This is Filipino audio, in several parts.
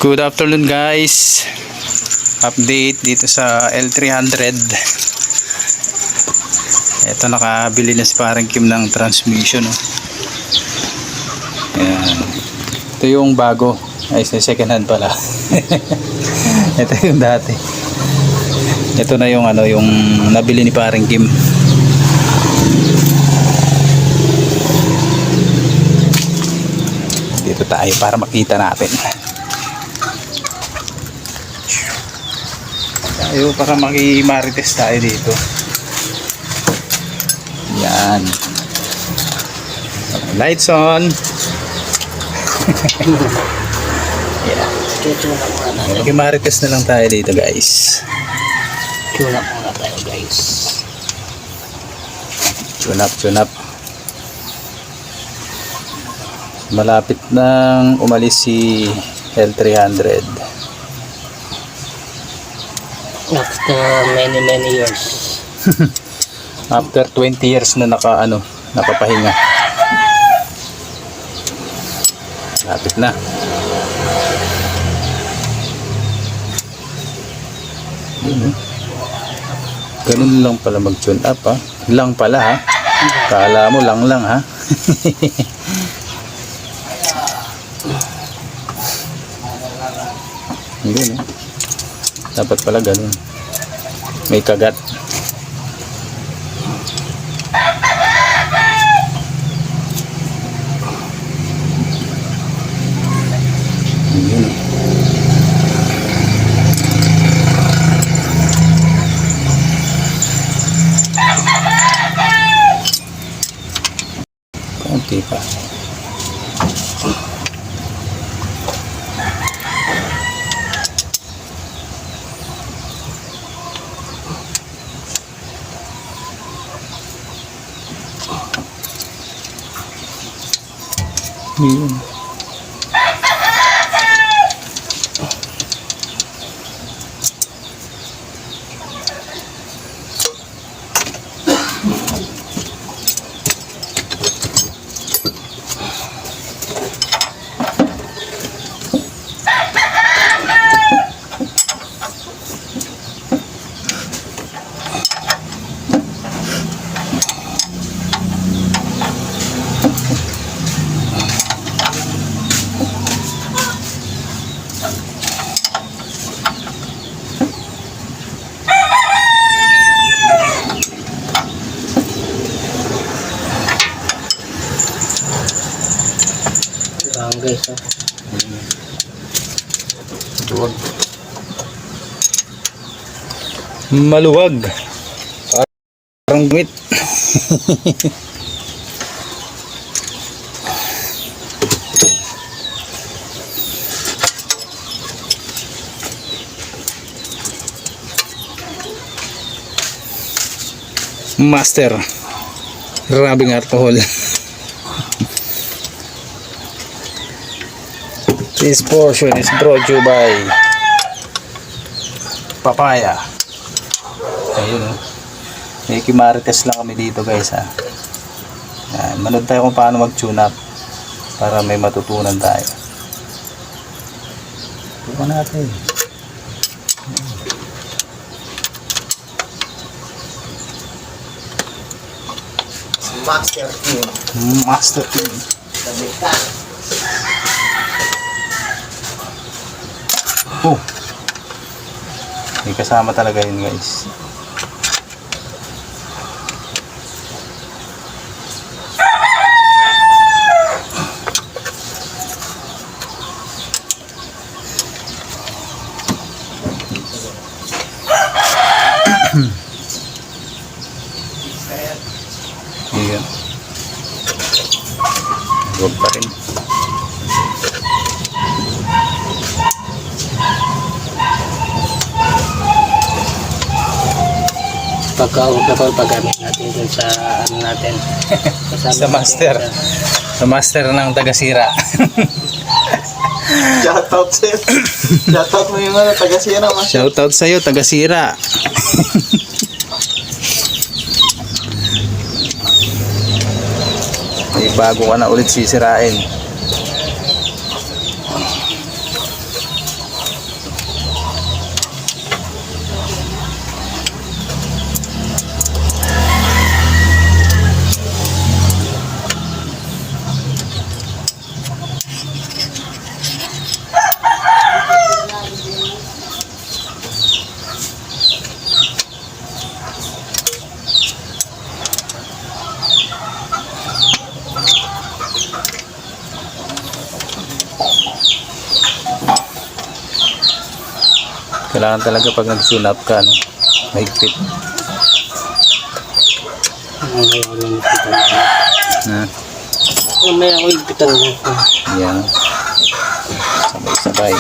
Good afternoon guys. Update dito sa L300. Ito, nakabili na si parang Kim ng transmission, oh. Ayan. Ito yung bago. Ay, second hand pala. Ito yung dati. Ito na yung yung nabili ni parang Kim. Dito tayo para makita natin. Tayo para makimarites tayo dito. Yan. Lights on. Yeah. Makimarites na lang tayo dito guys. Tune up muna tayo guys. Tune up. Malapit nang umalis si L300. After many years. After 20 years na nakapahinga. Lapit na. Ganun lang pala mag-tune up, ha. Lang pala, ha. Kala mo lang ha. Hindi, no? Dapat pala ganun. May kagat. Yun. Konti pa. Yun. Guys, oh. Maluwag. Maluwag. Parang gumit. Master. Grabing alcohol. This portion is brought to you by Papaya. Ayun, oh. May kimarites lang kami dito guys, ha. Yan, manood tayo kung paano mag-tune up para may matutunan tayo. Ito natin. Master team. Oh, may kasama talaga yun guys. Ayan. Huwag pa rin. Paggamit natin dun sa natin. Sa master. Sa master ng tagasira. Shoutout sa'yo. Shoutout mo yung tagasira. Shoutout sa'yo, tagasira. May bago ka na ulit sisirain. Kailangan talaga pag nag-tune up ka, no? Mahigpit. Mamaya ako nanipitan ko. Na, Mamaya ako ipitan ko. yan. Sabay-sabay.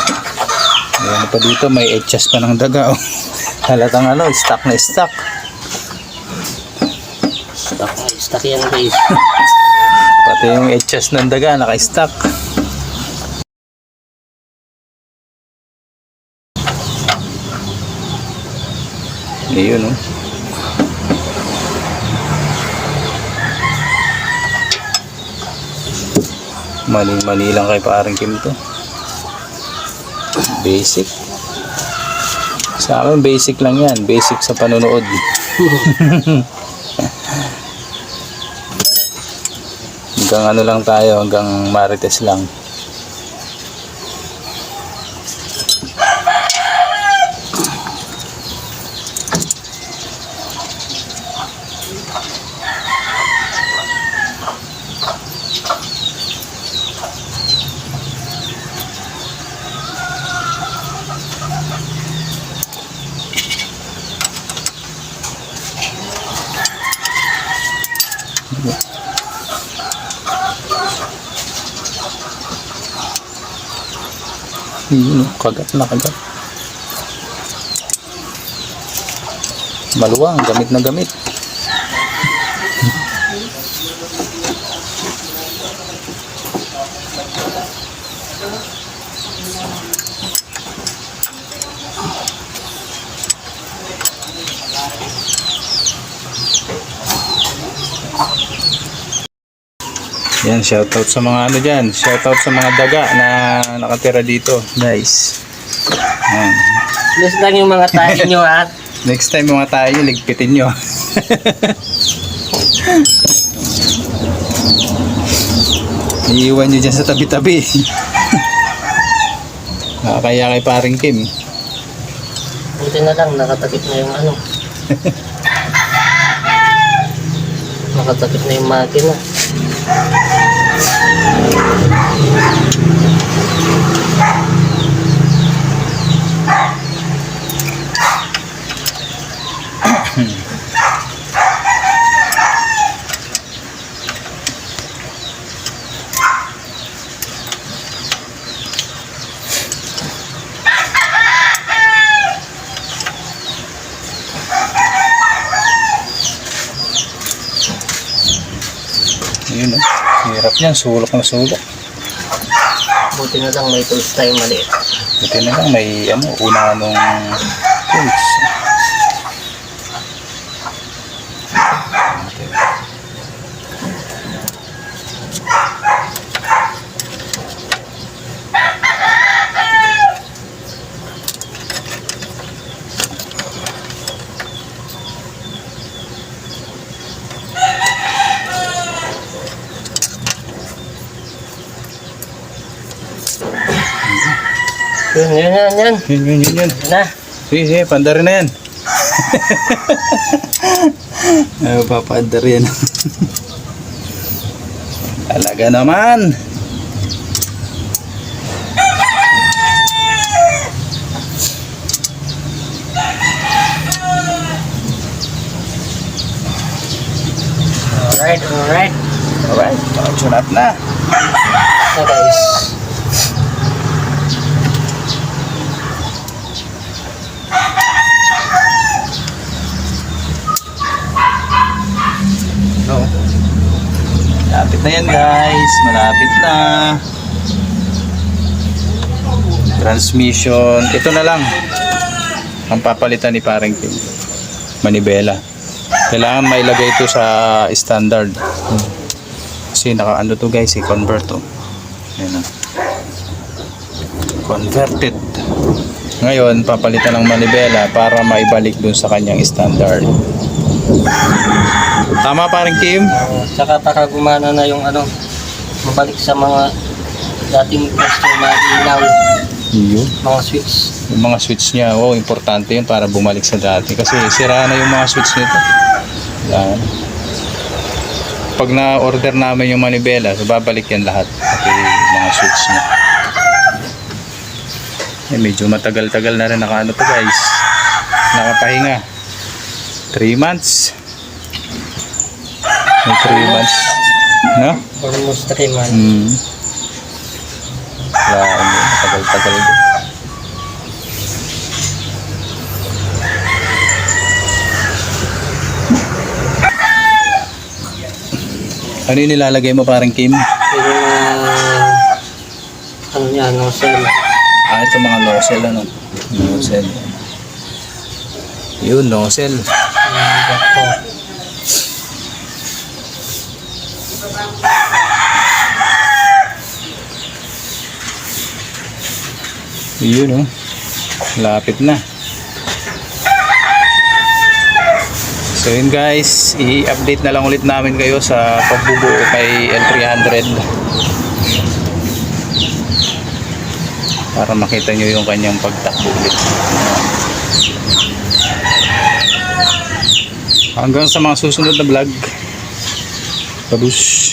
Ayan pa dito, may etchas pa ng daga. Oh. Halatang ano, stock na stock. Stock yan guys. Pati yung etchas ng daga, naka-stock. Ayun, oh. Mani lang kay paring Kim to. Basic. Sa akin, basic lang yan. Basic sa panonood. Hanggang ano lang tayo, hanggang marites lang. Yun, kagat na kagat. Maluwang, gamit na gamit. Yan, shoutout sa mga ano dyan. Shoutout sa mga daga na nakatira dito, guys. Yan. Bless lang yung mga tayo nyo at Next time mga tayo, ligpitin nyo. Iiwan nyo dyan sa tabi-tabi. Nakakaya kay paring Kim. buti na lang nakatakip na yung ano. Nakatakip na yung makina. Ayun, oh. Hirap yan, sulok na sulok. Buti na lang may tools tayo maliit. Buti na lang may ano, una nung tools. Yun. Yun. Na. Sige, pandar na yan. Papaandar yan. Talaga naman. Alright. Alright, sunat na. Na guys. So, malapit na yan guys, malapit na. Transmission, ito na lang ang papalitan ni paring Kim. Manibela. Kailangan mailagay ito sa standard. Kasi naka-ano to guys, i-convert to. Ayan na. Converted. Ngayon, papalitan ng manibela para maibalik dun sa kanyang standard. Tama paring Kim? Tsaka para gumana na yung ano, mabalik sa mga dating pwesto na ilaw, Yun. mga switch. Yung mga switch niya, oh, importante yun para bumalik sa dati. Kasi sira na yung mga switch nito. Yan. Pag na-order namin yung manibela, so babalik yan lahat. Pati mga switch niya. medyo matagal-tagal na rin nakaano to guys. Nakapahinga. 3 months. May 3 months. No? Almost 3 months. Wala, matagal-tagal din. Ano yung nilalagay mo parang Kim? Yung ano niya, nozzle. Ito mga nozzle ano? Nozzle. Yun, nozzle. Ito. Yun oh. Lapit na. So yun guys, i-update na lang ulit namin kayo sa pagbubuo kay L300 para makita nyo yung kanyang pagtakbo ulit. Hanggang sa mga susunod na vlog. Babush!